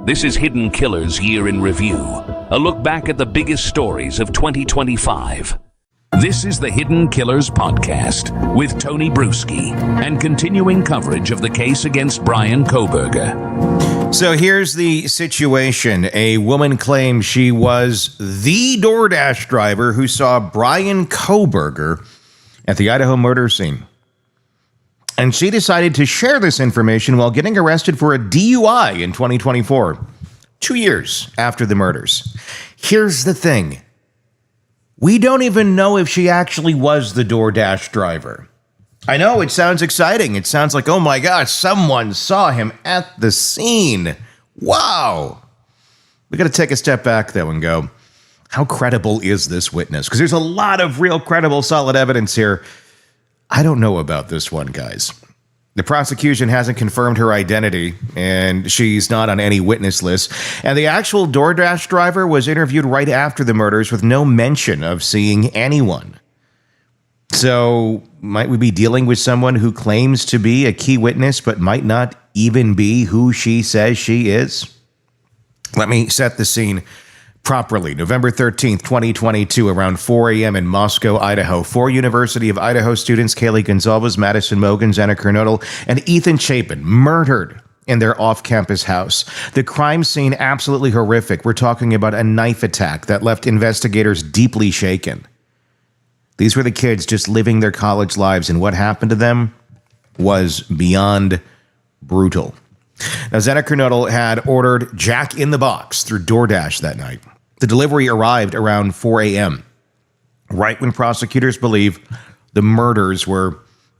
This is Hidden Killers Year in Review, a look back at the biggest stories of 2025. This is the Hidden Killers Podcast with Tony Bruschi and continuing coverage of the case against Bryan Kohberger. So here's the situation. A woman claims she was the DoorDash driver who saw Bryan Kohberger at the Idaho murder scene. And she decided to share this information while getting arrested for a DUI in 2024, 2 years after the murders. Here's the thing. We don't even know if she actually was the DoorDash driver. I know it sounds exciting. It sounds like, oh my gosh, someone saw him at the scene. Wow. We got to take a step back, though, and go, how credible is this witness? Because there's a lot of real credible, solid evidence here. I don't know about this one, guys. The prosecution hasn't confirmed her identity, and she's not on any witness list. And the actual DoorDash driver was interviewed right after the murders with no mention of seeing anyone. So, might we be dealing with someone who claims to be a key witness, but might not even be who she says she is? Let me set the scene properly. November 13th, 2022, around 4 a.m. in Moscow, Idaho. 4 University of Idaho students, Kaylee Goncalves, Madison Mogan, Xana Kernodle, and Ethan Chapin, murdered in their off-campus house. The crime scene, absolutely horrific. We're talking about a knife attack that left investigators deeply shaken. These were the kids just living their college lives, and what happened to them was beyond brutal. Now, Xana Kernodle had ordered Jack in the Box through DoorDash that night. The delivery arrived around 4 a.m., right when prosecutors believe the murders were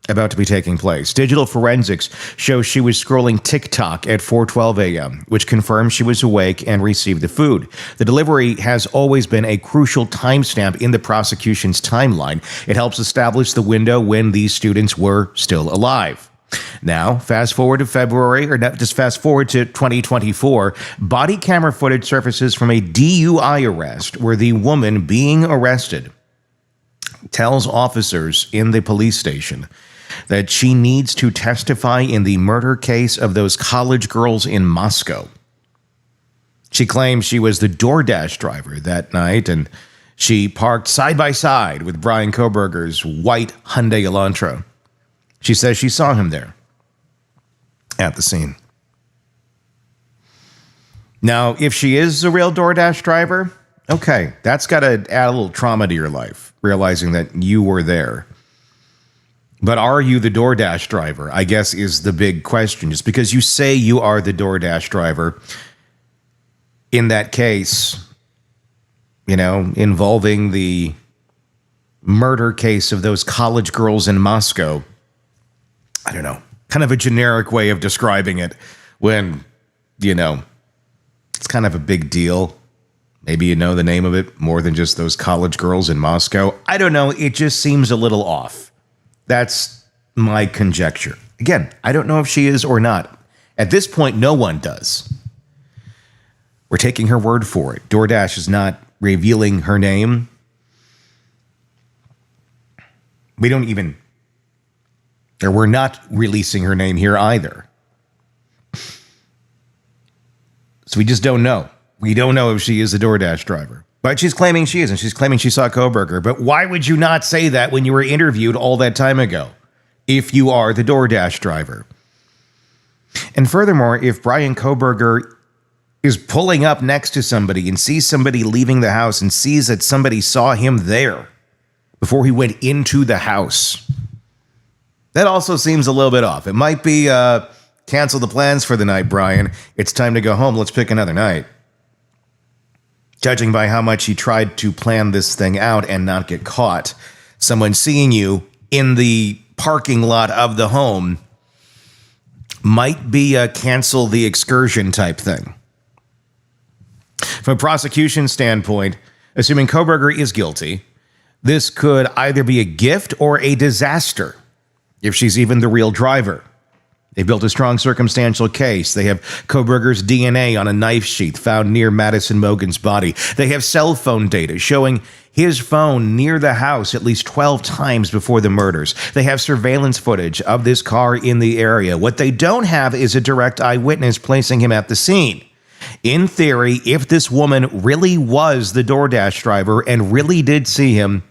about to be taking place. Digital forensics shows she was scrolling TikTok at 4:12 a.m., which confirms she was awake and received the food. The delivery has always been a crucial timestamp in the prosecution's timeline. It helps establish the window when these students were still alive. Now, fast forward to February, or not, just fast forward to 2024, body camera footage surfaces from a DUI arrest where the woman being arrested tells officers in the police station that she needs to testify in the murder case of those college girls in Moscow. She claims she was the DoorDash driver that night, and she parked side by side with Bryan Kohberger's white Hyundai Elantra. She says she saw him there at the scene. Now, if she is a real DoorDash driver, okay, that's got to add a little trauma to your life, realizing that you were there. But are you the DoorDash driver, I guess, is the big question. Just because you say you are the DoorDash driver, in that case, involving the murder case of those college girls in Moscow, I don't know, kind of a generic way of describing it when, it's kind of a big deal. Maybe you know the name of it more than just those college girls in Moscow. I don't know. It just seems a little off. That's my conjecture. Again, I don't know if she is or not. At this point, no one does. We're taking her word for it. DoorDash is not revealing her name. We're not releasing her name here either. So we just don't know. We don't know if she is a DoorDash driver. But she's claiming she is, and she's claiming she saw Kohberger. But why would you not say that when you were interviewed all that time ago, if you are the DoorDash driver? And furthermore, if Bryan Kohberger is pulling up next to somebody and sees somebody leaving the house and sees that somebody saw him there before he went into the house, that also seems a little bit off. It might be cancel the plans for the night, Bryan. It's time to go home. Let's pick another night. Judging by how much he tried to plan this thing out and not get caught, someone seeing you in the parking lot of the home might be a cancel the excursion type thing. From a prosecution standpoint, assuming Kohberger is guilty, this could either be a gift or a disaster, if she's even the real driver. They built a strong circumstantial case. They have Kohberger's DNA on a knife sheath found near Madison Mogan's body. They have cell phone data showing his phone near the house at least 12 times before the murders. They have surveillance footage of this car in the area. What they don't have is a direct eyewitness placing him at the scene. In theory, if this woman really was the DoorDash driver and really did see him,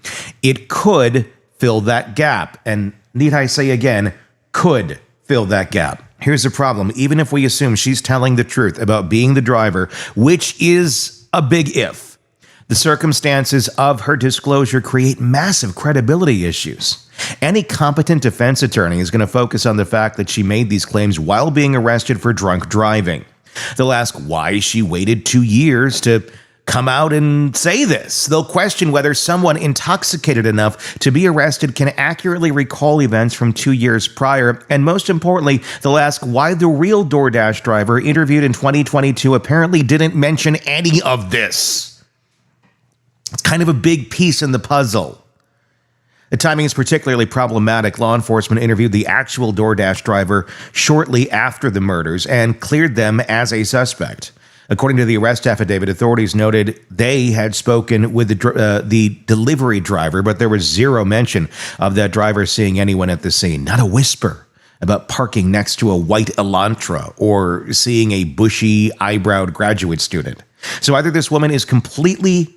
it could fill that gap. And need I say again, could fill that gap. Here's the problem. Even if we assume she's telling the truth about being the driver, which is a big if, the circumstances of her disclosure create massive credibility issues. Any competent defense attorney is going to focus on the fact that she made these claims while being arrested for drunk driving. They'll ask why she waited 2 years to come out and say this. They'll question whether someone intoxicated enough to be arrested can accurately recall events from 2 years prior. And most importantly, they'll ask why the real DoorDash driver interviewed in 2022 apparently didn't mention any of this. It's kind of a big piece in the puzzle. The timing is particularly problematic. Law enforcement interviewed the actual DoorDash driver shortly after the murders and cleared them as a suspect. According to the arrest affidavit, authorities noted they had spoken with the delivery driver, but there was zero mention of that driver seeing anyone at the scene. Not a whisper about parking next to a white Elantra or seeing a bushy, eyebrowed graduate student. So either this woman is completely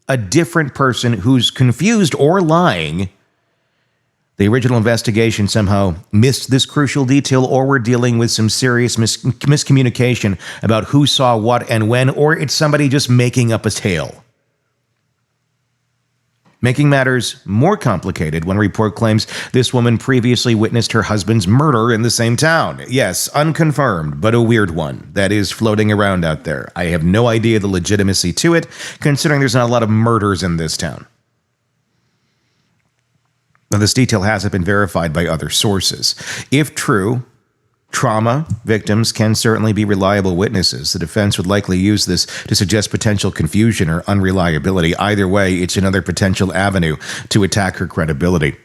a different person who's confused or lying. The original investigation somehow missed this crucial detail, or we're dealing with some serious miscommunication about who saw what and when, or it's somebody just making up a tale. Making matters more complicated when a report claims this woman previously witnessed her husband's murder in the same town. Yes, unconfirmed, but a weird one that is floating around out there. I have no idea the legitimacy to it, considering there's not a lot of murders in this town. Now, this detail hasn't been verified by other sources. If true, trauma victims can certainly be reliable witnesses. The defense would likely use this to suggest potential confusion or unreliability. Either way, it's another potential avenue to attack her credibility.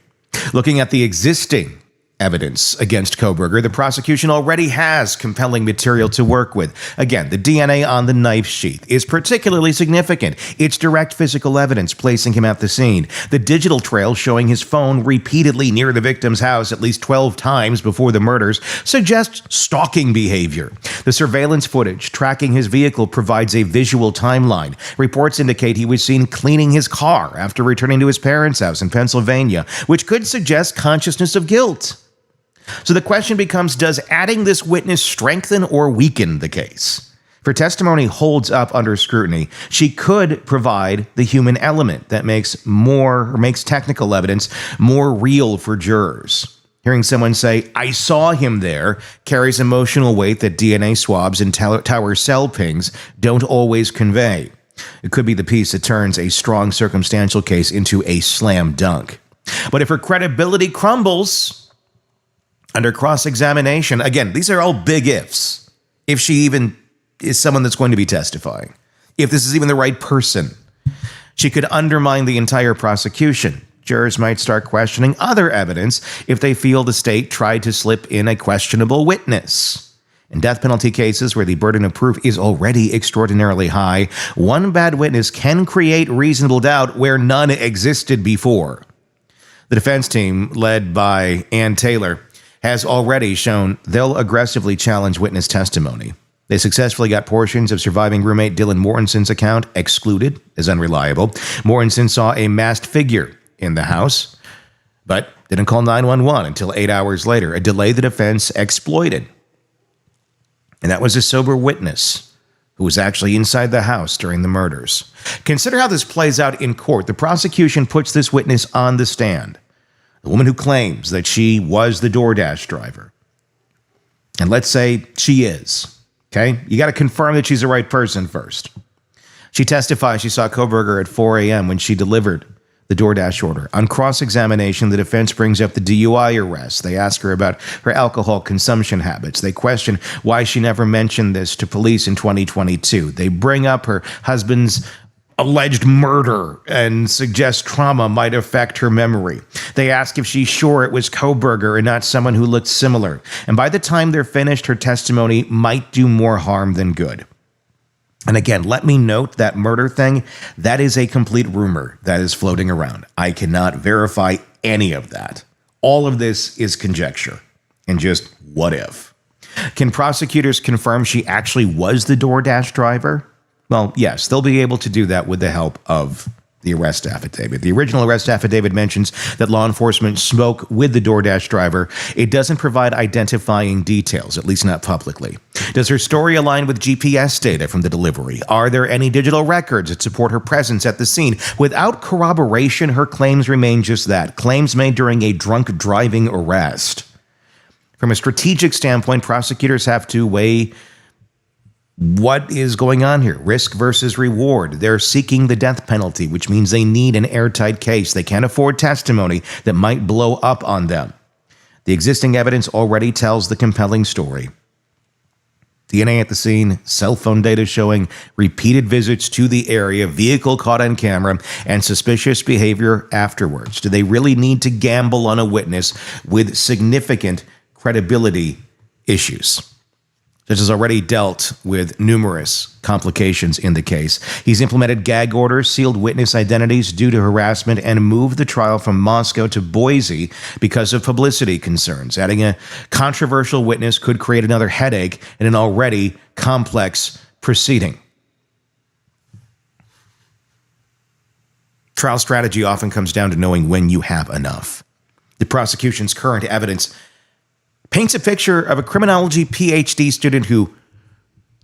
Looking at the existing evidence against Kohberger, the prosecution already has compelling material to work with. Again, the DNA on the knife sheath is particularly significant. It's direct physical evidence placing him at the scene. The digital trail showing his phone repeatedly near the victim's house at least 12 times before the murders suggests stalking behavior. The surveillance footage tracking his vehicle provides a visual timeline. Reports indicate he was seen cleaning his car after returning to his parents' house in Pennsylvania, which could suggest consciousness of guilt. So the question becomes, does adding this witness strengthen or weaken the case? If her testimony holds up under scrutiny, she could provide the human element that makes technical evidence more real for jurors. Hearing someone say, "I saw him there," carries emotional weight that DNA swabs and tower cell pings don't always convey. It could be the piece that turns a strong circumstantial case into a slam dunk. But if her credibility crumbles under cross-examination, again, these are all big ifs. If she even is someone that's going to be testifying, if this is even the right person, she could undermine the entire prosecution. Jurors might start questioning other evidence if they feel the state tried to slip in a questionable witness. In death penalty cases where the burden of proof is already extraordinarily high, one bad witness can create reasonable doubt where none existed before. The defense team, led by Ann Taylor, has already shown they'll aggressively challenge witness testimony. They successfully got portions of surviving roommate Dylan Mortenson's account excluded as unreliable. Mortenson saw a masked figure in the house, but didn't call 911 until 8 hours later, a delay the defense exploited. And that was a sober witness who was actually inside the house during the murders. Consider how this plays out in court. The prosecution puts this witness on the stand. The woman who claims that she was the DoorDash driver. And let's say she is. Okay? You got to confirm that she's the right person first. She testifies she saw Kohberger at 4 a.m. when she delivered the DoorDash order. On cross-examination, the defense brings up the DUI arrest. They ask her about her alcohol consumption habits. They question why she never mentioned this to police in 2022. They bring up her husband's alleged murder and suggest trauma might affect her memory. They ask if she's sure it was Kohberger and not someone who looked similar. And by the time they're finished, her testimony might do more harm than good. And again, let me note that murder thing, that is a complete rumor that is floating around. I cannot verify any of that. All of this is conjecture and just what if. Can prosecutors confirm she actually was the DoorDash driver? Well, yes, they'll be able to do that with the help of the arrest affidavit. The original arrest affidavit mentions that law enforcement spoke with the DoorDash driver. It doesn't provide identifying details, at least not publicly. Does her story align with GPS data from the delivery? Are there any digital records that support her presence at the scene? Without corroboration, her claims remain just that, claims made during a drunk driving arrest. From a strategic standpoint, prosecutors have to weigh what is going on here? Risk versus reward. They're seeking the death penalty, which means they need an airtight case. They can't afford testimony that might blow up on them. The existing evidence already tells the compelling story. DNA at the scene, cell phone data showing repeated visits to the area, vehicle caught on camera, and suspicious behavior afterwards. Do they really need to gamble on a witness with significant credibility issues? Judge has already dealt with numerous complications in the case. He's implemented gag orders, sealed witness identities due to harassment, and moved the trial from Moscow to Boise because of publicity concerns. Adding a controversial witness could create another headache in an already complex proceeding. Trial strategy often comes down to knowing when you have enough. The prosecution's current evidence paints a picture of a criminology PhD student who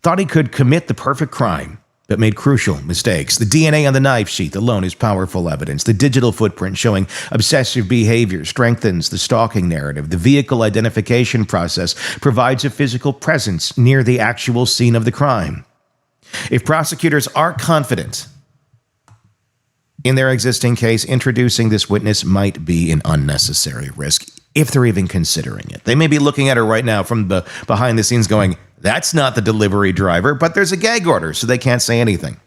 thought he could commit the perfect crime, but made crucial mistakes. The DNA on the knife sheath alone is powerful evidence. The digital footprint showing obsessive behavior strengthens the stalking narrative. The vehicle identification process provides a physical presence near the actual scene of the crime. If prosecutors are confident in their existing case, introducing this witness might be an unnecessary risk, if they're even considering it. They may be looking at her right now from the behind the scenes going, that's not the delivery driver, but there's a gag order, so they can't say anything.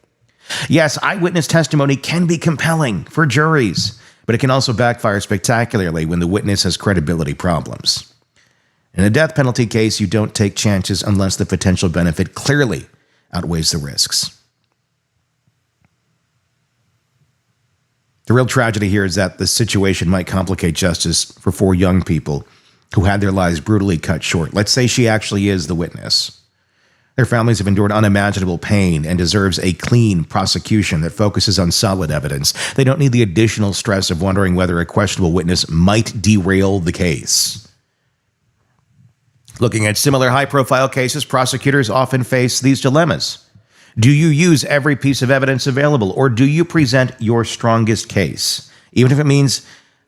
Yes, eyewitness testimony can be compelling for juries, but it can also backfire spectacularly when the witness has credibility problems. In a death penalty case, you don't take chances unless the potential benefit clearly outweighs the risks. The real tragedy here is that the situation might complicate justice for 4 young people who had their lives brutally cut short. Let's say she actually is the witness. Their families have endured unimaginable pain and deserves a clean prosecution that focuses on solid evidence. They don't need the additional stress of wondering whether a questionable witness might derail the case. Looking at similar high-profile cases, prosecutors often face these dilemmas. Do you use every piece of evidence available, or do you present your strongest case, even if it means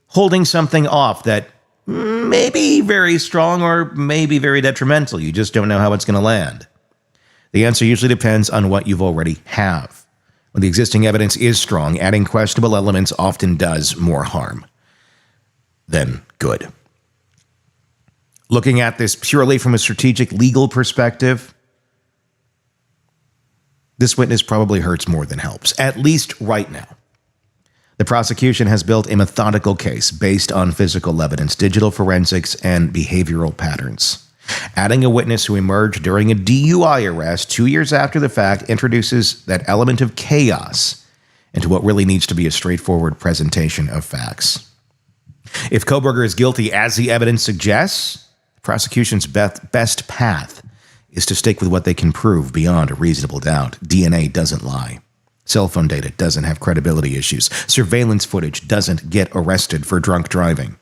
holding something off that may be very strong or may be very detrimental? You just don't know how it's going to land. The answer usually depends on what you've already have. When the existing evidence is strong, adding questionable elements often does more harm than good. Looking at this purely from a strategic legal perspective, this witness probably hurts more than helps, at least right now. The prosecution has built a methodical case based on physical evidence, digital forensics, and behavioral patterns. Adding a witness who emerged during a DUI arrest 2 years after the fact introduces that element of chaos into what really needs to be a straightforward presentation of facts. If Kohberger is guilty, as the evidence suggests, the prosecution's best path is to stick with what they can prove beyond a reasonable doubt. DNA doesn't lie. Cell phone data doesn't have credibility issues. Surveillance footage doesn't get arrested for drunk driving.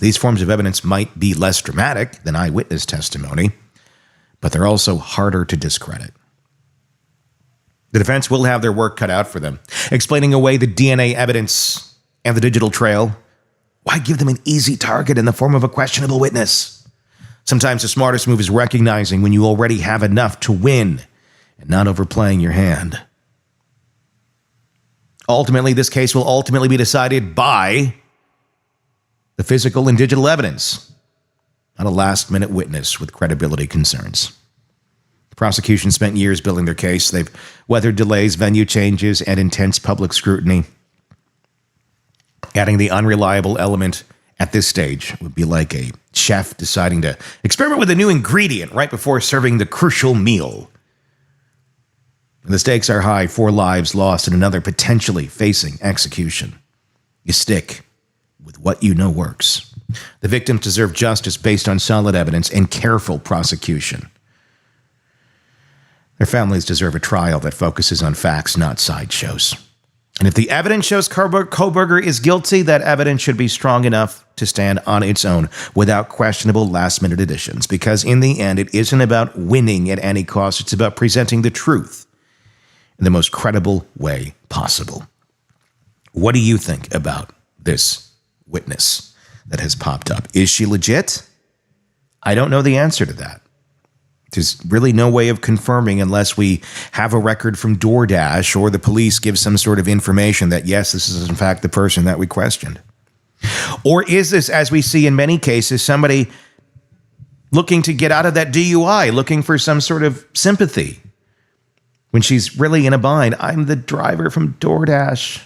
These forms of evidence might be less dramatic than eyewitness testimony, but they're also harder to discredit. The defense will have their work cut out for them, explaining away the DNA evidence and the digital trail. Why give them an easy target in the form of a questionable witness? Sometimes the smartest move is recognizing when you already have enough to win and not overplaying your hand. Ultimately, this case will ultimately be decided by the physical and digital evidence, not a last-minute witness with credibility concerns. The prosecution spent years building their case. They've weathered delays, venue changes, and intense public scrutiny. Adding the unreliable element at this stage would be like a chef deciding to experiment with a new ingredient right before serving the crucial meal. The stakes are high, 4 lives lost and another potentially facing execution. You stick with what you know works. The victims deserve justice based on solid evidence and careful prosecution. Their families deserve a trial that focuses on facts, not sideshows. And if the evidence shows Kohberger is guilty, that evidence should be strong enough to stand on its own without questionable last-minute additions. Because in the end, it isn't about winning at any cost. It's about presenting the truth in the most credible way possible. What do you think about this witness that has popped up? Is she legit? I don't know the answer to that. There's really no way of confirming unless we have a record from DoorDash or the police give some sort of information that, yes, this is in fact the person that we questioned. Or is this, as we see in many cases, somebody looking to get out of that DUI, looking for some sort of sympathy when she's really in a bind? I'm the driver from DoorDash.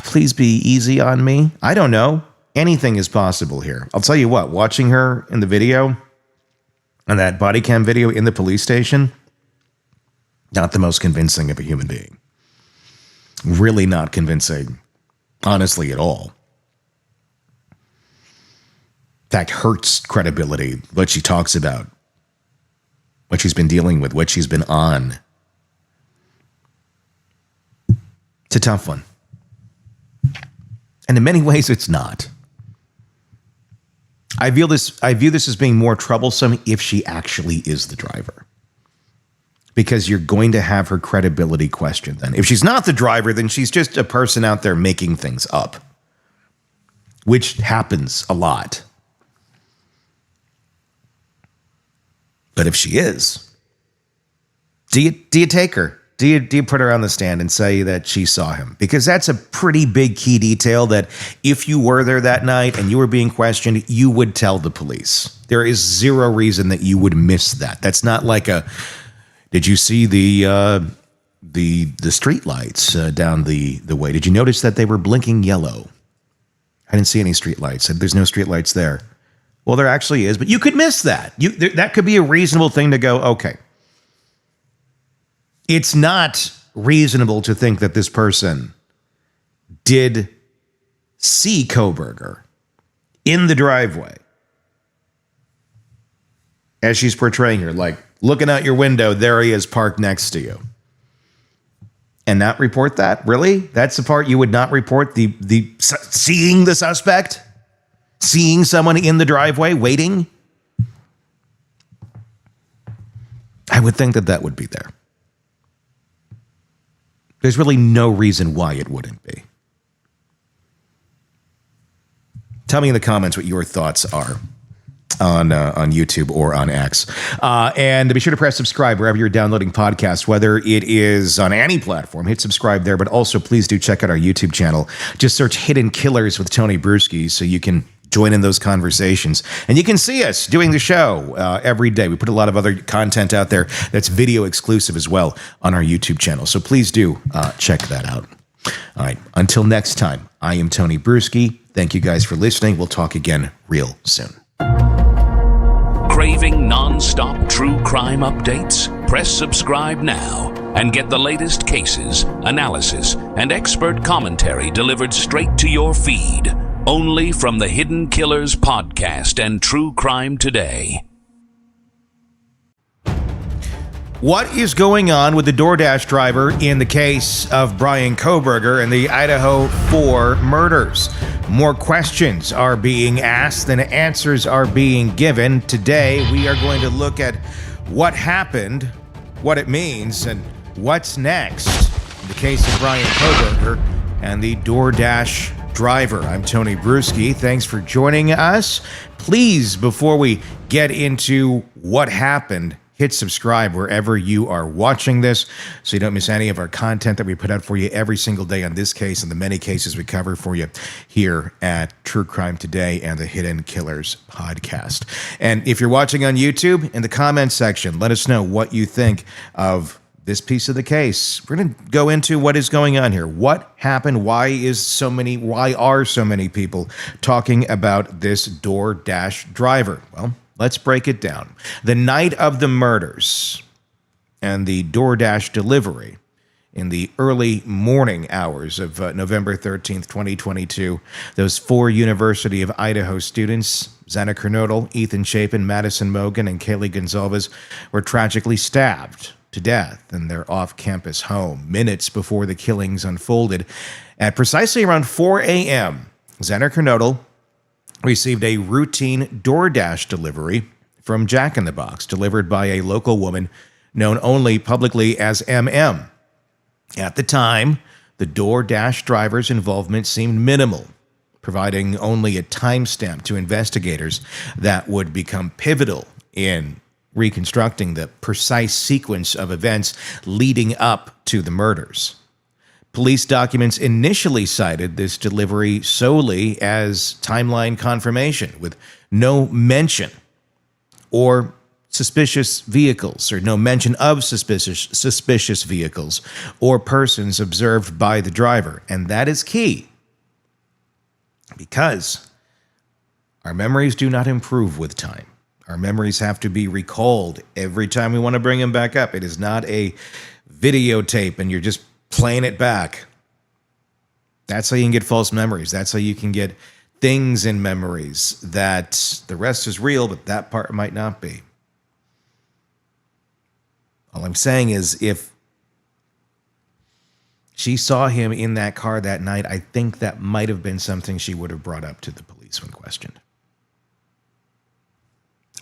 Please be easy on me. I don't know. Anything is possible here. I'll tell you what, watching her in the video, and that body cam video in the police station, not the most convincing of a human being. Really not convincing, honestly, at all. In fact, hurts credibility, what she talks about, what she's been dealing with, what she's been on. It's a tough one. And in many ways, it's not. I view this as being more troublesome if she actually is the driver. Because you're going to have her credibility questioned then. If she's not the driver, then she's just a person out there making things up. Which happens a lot. But if she is, do you take her? Do you put her on the stand and say that she saw him? Because that's a pretty big key detail that if you were there that night and you were being questioned, you would tell the police. There is zero reason that you would miss that. That's not like a, did you see the street lights down the way? Did you notice that they were blinking yellow? I didn't see any street lights. There's no street lights there. Well, there actually is, but you could miss that. That could be a reasonable thing to go, okay. It's not reasonable to think that this person did see Kohberger in the driveway as she's portraying her, like looking out your window, there he is parked next to you. And not report that? Really? That's the part you would not report? The seeing the suspect? Seeing someone in the driveway waiting? I would think that would be there. There's really no reason why it wouldn't be. Tell me in the comments what your thoughts are on YouTube or on X. And be sure to press subscribe wherever you're downloading podcasts, whether it is on any platform. Hit subscribe there, but also please do check out our YouTube channel. Just search Hidden Killers with Tony Bruschi so you can join in those conversations. And you can see us doing the show every day. We put a lot of other content out there that's video exclusive as well on our YouTube channel. So please do check that out. All right. Until next time, I am Tony Bruschi. Thank you guys for listening. We'll talk again real soon. Craving non-stop true crime updates? Press subscribe now and get the latest cases, analysis, and expert commentary delivered straight to your feed. Only from the Hidden Killers podcast and True Crime Today. What is going on with the DoorDash driver in the case of Bryan Kohberger and the Idaho 4 murders? More questions are being asked than answers are being given. Today, we are going to look at what happened, what it means, and what's next in the case of Bryan Kohberger and the DoorDash driver. I'm Tony Bruschi. Thanks for joining us. Please, before we get into what happened, hit subscribe wherever you are watching this so you don't miss any of our content that we put out for you every single day on this case and the many cases we cover for you here at True Crime Today and the Hidden Killers podcast. And if you're watching on YouTube, in the comments section, let us know what you think of this piece of the case. We're going to go into what is going on here. What happened? Why are so many people talking about this DoorDash driver? Well, let's break it down. The night of the murders and the DoorDash delivery in the early morning hours of November 13th, 2022, those 4 University of Idaho students, Xana Kernodle, Ethan Chapin, Madison Mogan, and Kaylee Goncalves, were tragically stabbed to death in their off-campus home minutes before the killings unfolded. At precisely around 4 a.m., Xana Kernodle received a routine DoorDash delivery from Jack in the Box, delivered by a local woman known only publicly as MM. At the time, the DoorDash driver's involvement seemed minimal, providing only a timestamp to investigators that would become pivotal in reconstructing the precise sequence of events leading up to the murders. Police documents initially cited this delivery solely as timeline confirmation, with no mention or suspicious vehicles, or no mention of suspicious vehicles or persons observed by the driver. And that is key, because our memories do not improve with time. Our memories have to be recalled every time we want to bring them back up. It is not a videotape and you're just playing it back. That's how you can get false memories. That's how you can get things in memories that the rest is real, but that part might not be. All I'm saying is, if she saw him in that car that night, I think that might have been something she would have brought up to the police when questioned.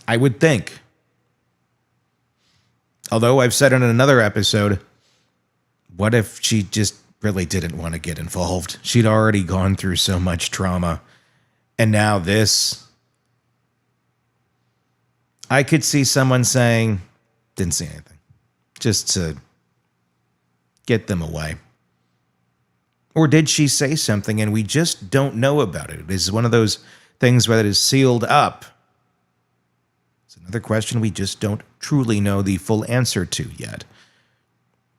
I would think. Although I've said in another episode, what if she just really didn't want to get involved? She'd already gone through so much trauma. And now this. I could see someone saying, didn't see anything, just to get them away. Or did she say something and we just don't know about it? It is one of those things where it is sealed up. It's another question we just don't truly know the full answer to yet.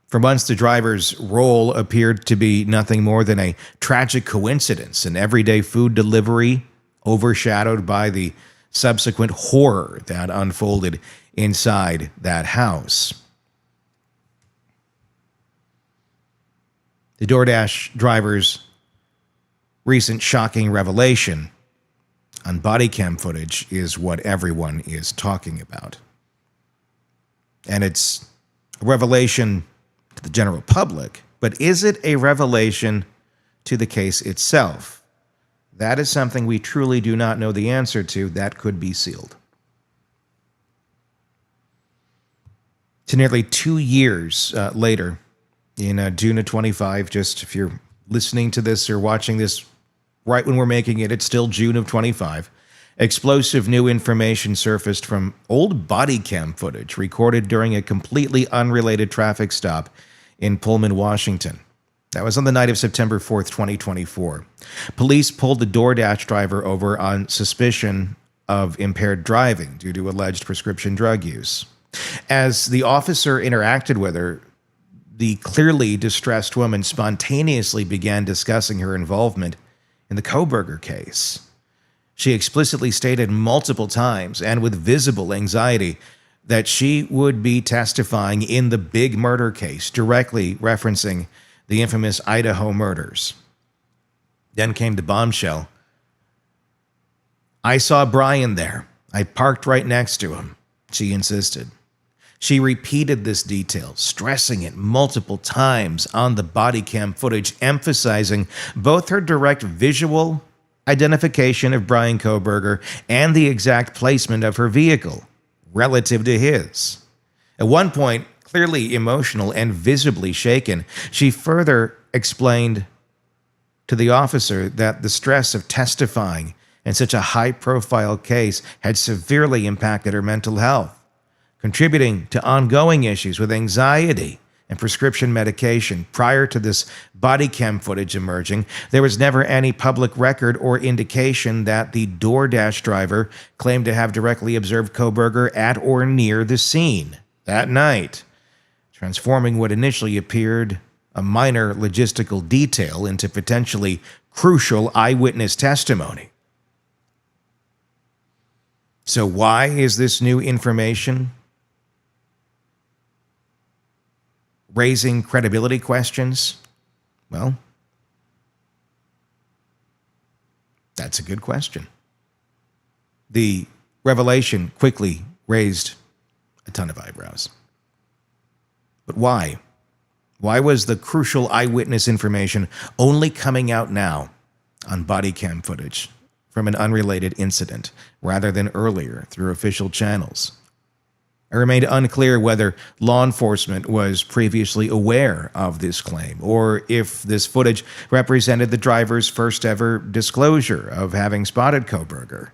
For months, the driver's role appeared to be nothing more than a tragic coincidence, an everyday food delivery overshadowed by the subsequent horror that unfolded inside that house. The DoorDash driver's recent shocking revelation on body cam footage is what everyone is talking about. And it's a revelation to the general public, but is it a revelation to the case itself? That is something we truly do not know the answer to. That could be sealed. To nearly 2 years later, in June of 25, just if you're listening to this or watching this right when we're making it, it's still June of 25. Explosive new information surfaced from old body cam footage recorded during a completely unrelated traffic stop in Pullman, Washington. That was on the night of September 4th, 2024. Police pulled the DoorDash driver over on suspicion of impaired driving due to alleged prescription drug use. As the officer interacted with her, the clearly distressed woman spontaneously began discussing her involvement in the Kohberger case. She explicitly stated multiple times, and with visible anxiety, that she would be testifying in the big murder case, directly referencing the infamous Idaho murders. Then came the bombshell. "I saw Bryan there. I parked right next to him," she insisted. She repeated this detail, stressing it multiple times on the body cam footage, emphasizing both her direct visual identification of Bryan Kohberger and the exact placement of her vehicle relative to his. At one point, clearly emotional and visibly shaken, she further explained to the officer that the stress of testifying in such a high-profile case had severely impacted her mental health, contributing to ongoing issues with anxiety and prescription medication. Prior to this body cam footage emerging, there was never any public record or indication that the DoorDash driver claimed to have directly observed Kohberger at or near the scene that night, transforming what initially appeared a minor logistical detail into potentially crucial eyewitness testimony. So why is this new information raising credibility questions? Well, that's a good question. The revelation quickly raised a ton of eyebrows. But why? Why was the crucial eyewitness information only coming out now on body cam footage from an unrelated incident rather than earlier through official channels? It remained unclear whether law enforcement was previously aware of this claim or if this footage represented the driver's first ever disclosure of having spotted Kohberger.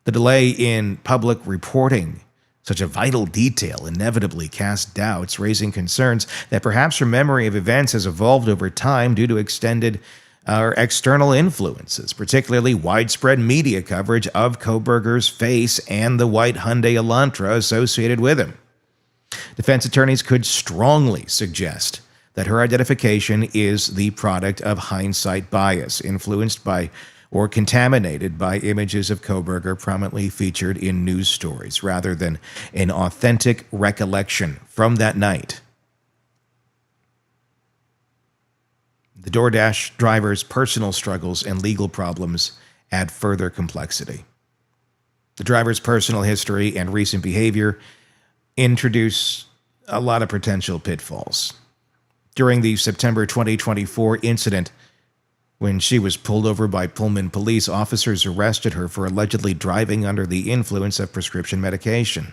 The delay in public reporting such a vital detail inevitably cast doubts, raising concerns that perhaps her memory of events has evolved over time due to extended or external influences, particularly widespread media coverage of Kohberger's face and the white Hyundai Elantra associated with him. Defense attorneys could strongly suggest that her identification is the product of hindsight bias, influenced by or contaminated by images of Kohberger prominently featured in news stories, rather than an authentic recollection from that night. The DoorDash driver's personal struggles and legal problems add further complexity. The driver's personal history and recent behavior introduce a lot of potential pitfalls. During the September 2024 incident, when she was pulled over by Pullman police, officers arrested her for allegedly driving under the influence of prescription medication.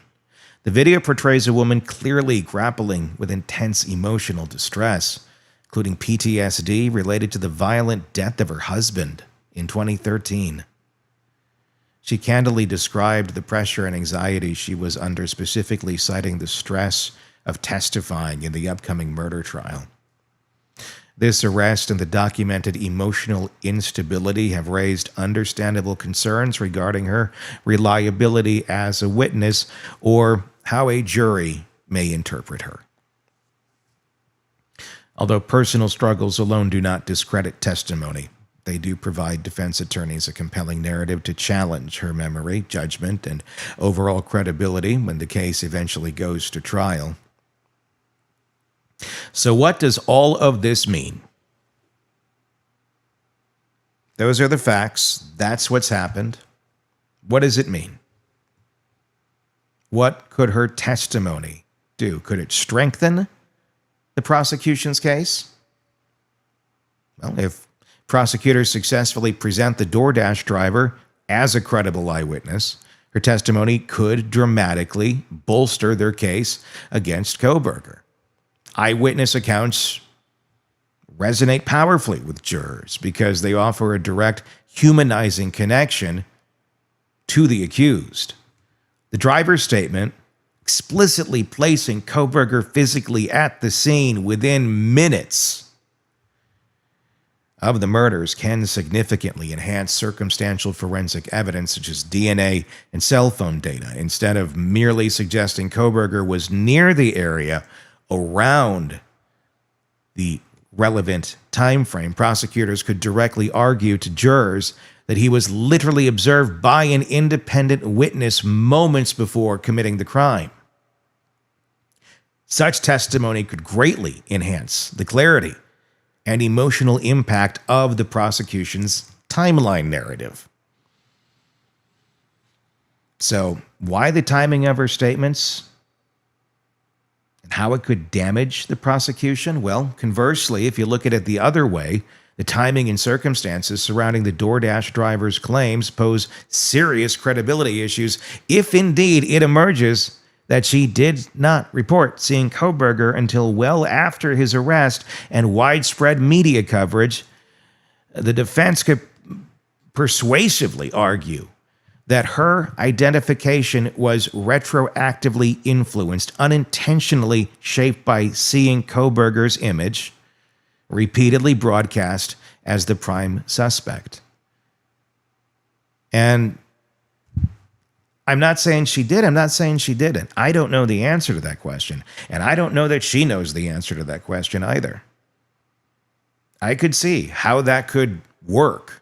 The video portrays a woman clearly grappling with intense emotional distress, including PTSD related to the violent death of her husband in 2013. She candidly described the pressure and anxiety she was under, specifically citing the stress of testifying in the upcoming murder trial. This arrest and the documented emotional instability have raised understandable concerns regarding her reliability as a witness or how a jury may interpret her. Although personal struggles alone do not discredit testimony, they do provide defense attorneys a compelling narrative to challenge her memory, judgment, and overall credibility when the case eventually goes to trial. So what does all of this mean? Those are the facts. That's what's happened. What does it mean? What could her testimony do? Could it strengthen the prosecution's case? Well, if prosecutors successfully present the DoorDash driver as a credible eyewitness, her testimony could dramatically bolster their case against Kohberger. Eyewitness accounts resonate powerfully with jurors because they offer a direct, humanizing connection to the accused. The driver's statement, explicitly placing Kohberger physically at the scene within minutes of the murders, can significantly enhance circumstantial forensic evidence such as DNA and cell phone data, instead of merely suggesting Kohberger was near the area around the relevant time frame. Prosecutors could directly argue to jurors that he was literally observed by an independent witness moments before committing the crime. Such testimony could greatly enhance the clarity and emotional impact of the prosecution's timeline narrative. So, why the timing of her statements? And how it could damage the prosecution? Well, conversely, if you look at it the other way, the timing and circumstances surrounding the DoorDash driver's claims pose serious credibility issues if indeed it emerges that she did not report seeing Kohberger until well after his arrest and widespread media coverage. The defense could persuasively argue that her identification was retroactively influenced, unintentionally shaped by seeing Kohberger's image repeatedly broadcast as the prime suspect. And I'm not saying she did. I'm not saying she didn't. I don't know the answer to that question. And I don't know that she knows the answer to that question either. I could see how that could work.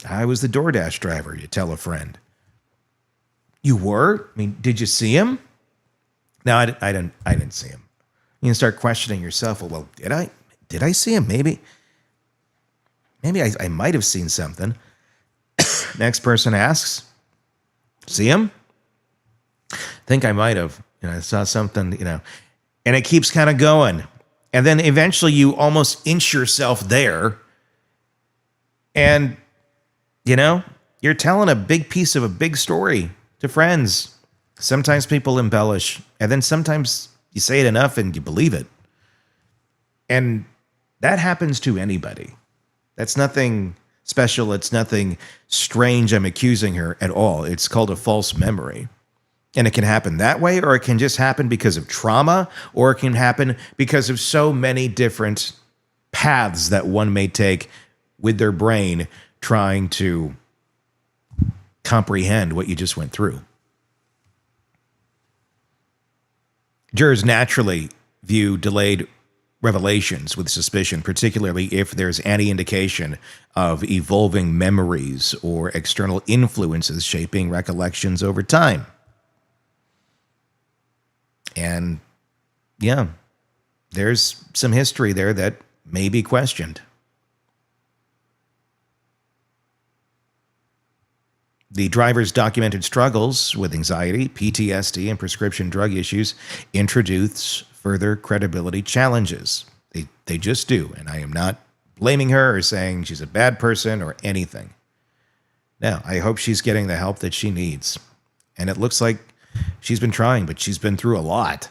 I was the DoorDash driver, you tell a friend. You were? I mean, did you see him? No, I didn't see him. You can start questioning yourself. Well, did I see him? Maybe I might have seen something. Next person asks, see him? Think I might have. I saw something, and it keeps kind of going. And then eventually you almost inch yourself there. And, you're telling a big piece of a big story to friends. Sometimes people embellish, and then sometimes you say it enough and you believe it. And that happens to anybody. That's nothing special. It's nothing strange. I'm accusing her at all. It's called a false memory. And it can happen that way, or it can just happen because of trauma, or it can happen because of so many different paths that one may take with their brain trying to comprehend what you just went through. Jurors naturally view delayed revelations with suspicion, particularly if there's any indication of evolving memories or external influences shaping recollections over time. And yeah, there's some history there that may be questioned. The driver's documented struggles with anxiety, PTSD, and prescription drug issues introduce further credibility challenges. They just do. And I am not blaming her or saying she's a bad person or anything. No, I hope she's getting the help that she needs. And it looks like she's been trying, but she's been through a lot.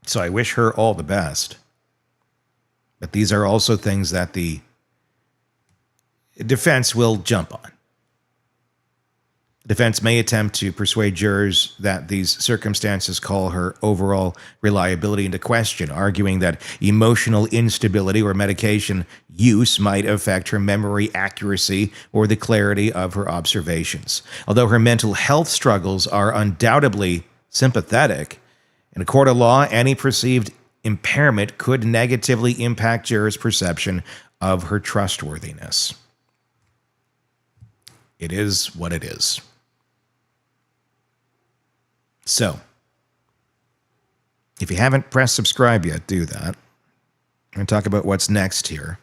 So I wish her all the best. But these are also things that the defense will jump on. The defense may attempt to persuade jurors that these circumstances call her overall reliability into question, arguing that emotional instability or medication use might affect her memory accuracy or the clarity of her observations. Although her mental health struggles are undoubtedly sympathetic, in a court of law, any perceived impairment could negatively impact jurors' perception of her trustworthiness. It is what it is. So, if you haven't pressed subscribe yet, do that. I'm going to talk about what's next here.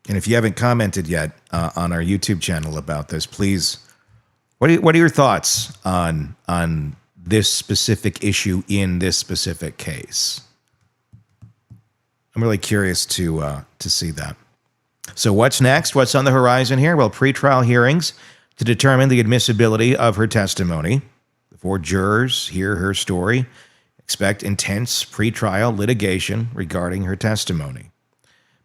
And if you haven't commented yet on our YouTube channel about this, please, what are your thoughts on this specific issue in this specific case? I'm really curious to see that. So what's next? What's on the horizon here? Well, pretrial hearings to determine the admissibility of her testimony. Before jurors hear her story, expect intense pretrial litigation regarding her testimony.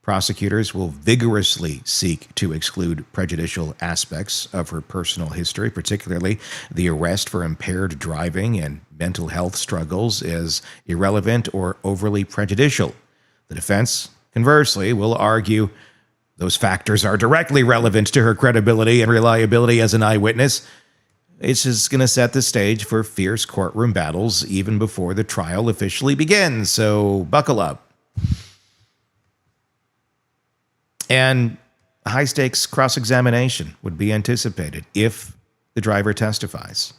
Prosecutors will vigorously seek to exclude prejudicial aspects of her personal history, particularly the arrest for impaired driving and mental health struggles, as irrelevant or overly prejudicial. The defense, conversely, will argue those factors are directly relevant to her credibility and reliability as an eyewitness. It's just going to set the stage for fierce courtroom battles even before the trial officially begins. So buckle up. And a high-stakes cross-examination would be anticipated if the driver testifies.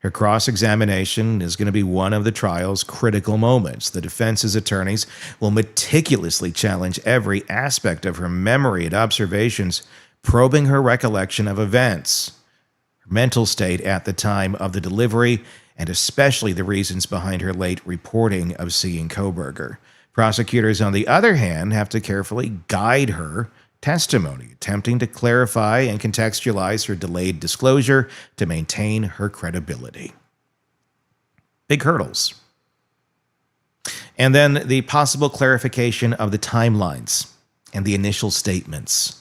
Her cross-examination is going to be one of the trial's critical moments. The defense's attorneys will meticulously challenge every aspect of her memory and observations, probing her recollection of events, her mental state at the time of the delivery, and especially the reasons behind her late reporting of seeing Kohberger. Prosecutors, on the other hand, have to carefully guide her testimony, attempting to clarify and contextualize her delayed disclosure to maintain her credibility. Big hurdles. And then the possible clarification of the timelines and the initial statements.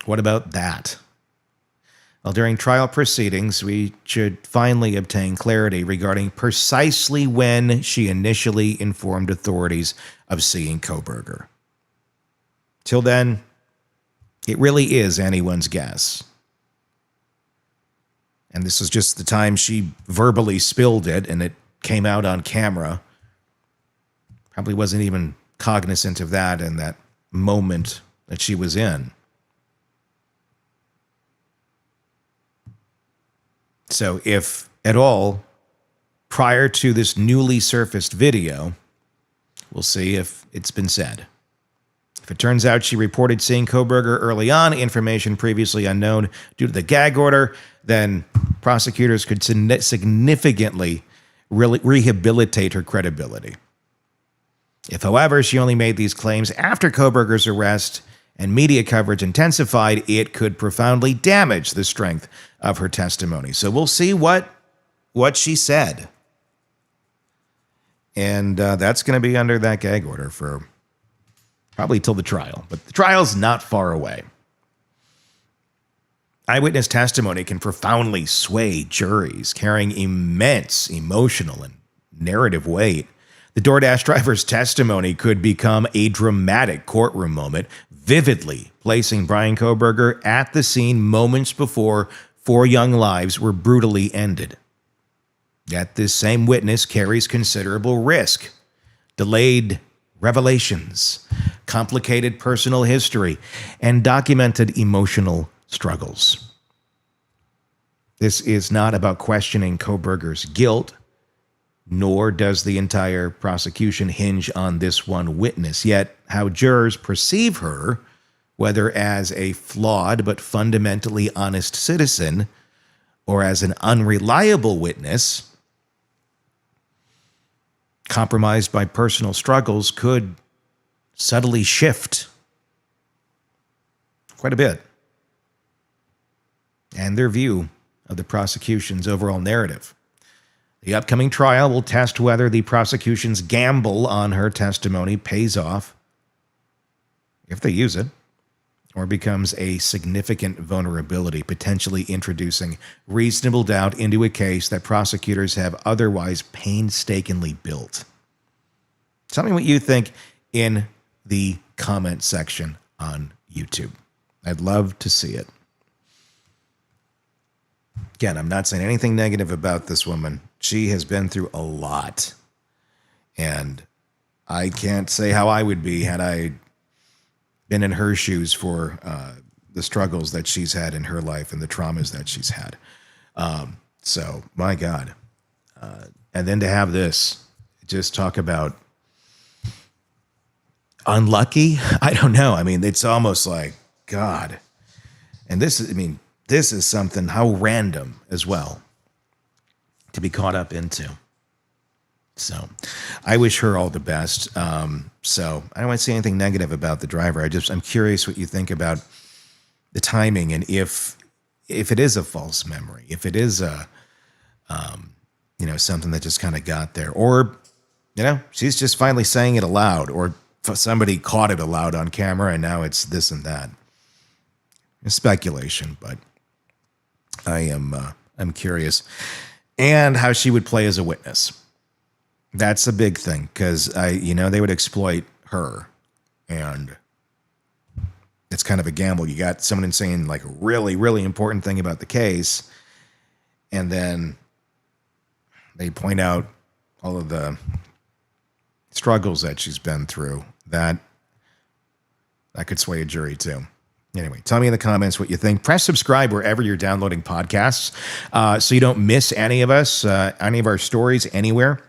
What about that? Well, during trial proceedings, we should finally obtain clarity regarding precisely when she initially informed authorities of seeing Kohberger. Till then, it really is anyone's guess. And this is just the time she verbally spilled it and it came out on camera. Probably wasn't even cognizant of that in that moment that she was in. So if at all prior to this newly surfaced video. We'll see if it's been said. If it turns out she reported seeing Kohberger early on, information previously unknown due to the gag order, then prosecutors could significantly rehabilitate her credibility. If, however, she only made these claims after Kohberger's arrest and media coverage intensified, it could profoundly damage the strength of her testimony. So we'll see what she said. And that's going to be under that gag order for probably till the trial. But the trial's not far away. Eyewitness testimony can profoundly sway juries, carrying immense emotional and narrative weight. The DoorDash driver's testimony could become a dramatic courtroom moment, vividly placing Bryan Kohberger at the scene moments before 4 young lives were brutally ended. Yet this same witness carries considerable risk, delayed revelations, complicated personal history, and documented emotional struggles. This is not about questioning Kohberger's guilt, nor does the entire prosecution hinge on this one witness. Yet, how jurors perceive her, whether as a flawed but fundamentally honest citizen or as an unreliable witness, compromised by personal struggles, could subtly shift quite a bit, and their view of the prosecution's overall narrative. The upcoming trial will test whether the prosecution's gamble on her testimony pays off, if they use it, or becomes a significant vulnerability, potentially introducing reasonable doubt into a case that prosecutors have otherwise painstakingly built. Tell me what you think in the comment section on YouTube. I'd love to see it. Again, I'm not saying anything negative about this woman. She has been through a lot. And I can't say how I would be had I been in her shoes for the struggles that she's had in her life and the traumas that she's had. So, my God. And then to have this, just talk about unlucky? I don't know. I mean, it's almost like, God. And this is something, how random as well, to be caught up into. So I wish her all the best. So I don't want to say anything negative about the driver. I'm curious what you think about the timing, and if it is a false memory, if it is something that just kind of got there, or, she's just finally saying it aloud, or somebody caught it aloud on camera and now it's this and that. It's speculation, but I'm curious. And how she would play as a witness. That's a big thing, because they would exploit her, and it's kind of a gamble. You got someone saying like a really, really important thing about the case, and then they point out all of the struggles that she's been through. That could sway a jury too. Anyway, tell me in the comments what you think. Press subscribe wherever you're downloading podcasts, so you don't miss any of us, any of our stories anywhere.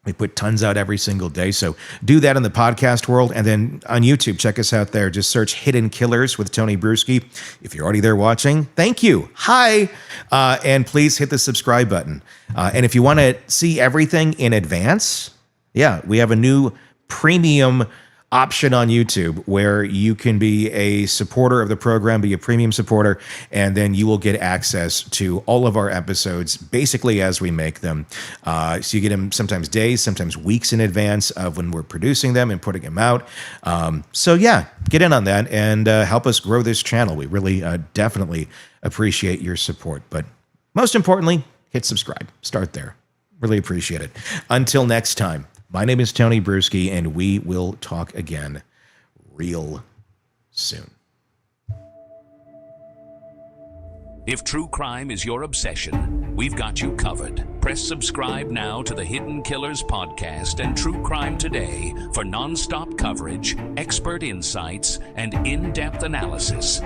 We put tons out every single day, so do that in the podcast world. And then on YouTube, check us out there. Just search Hidden Killers with Tony Bruschi. If you're already there watching, thank you. Hi. And please hit the subscribe button. And if you want to see everything in advance, we have a new premium option on YouTube where you can be a supporter of the program, be a premium supporter, and then you will get access to all of our episodes basically as we make them. So you get them sometimes days, sometimes weeks in advance of when we're producing them and putting them out. So get in on that and help us grow this channel. We really definitely appreciate your support. But most importantly, hit subscribe. Start there. Really appreciate it. Until next time. My name is Tony Bruschi, and we will talk again real soon. If true crime is your obsession, we've got you covered. Press subscribe now to the Hidden Killers podcast and True Crime Today for non-stop coverage, expert insights, and in-depth analysis.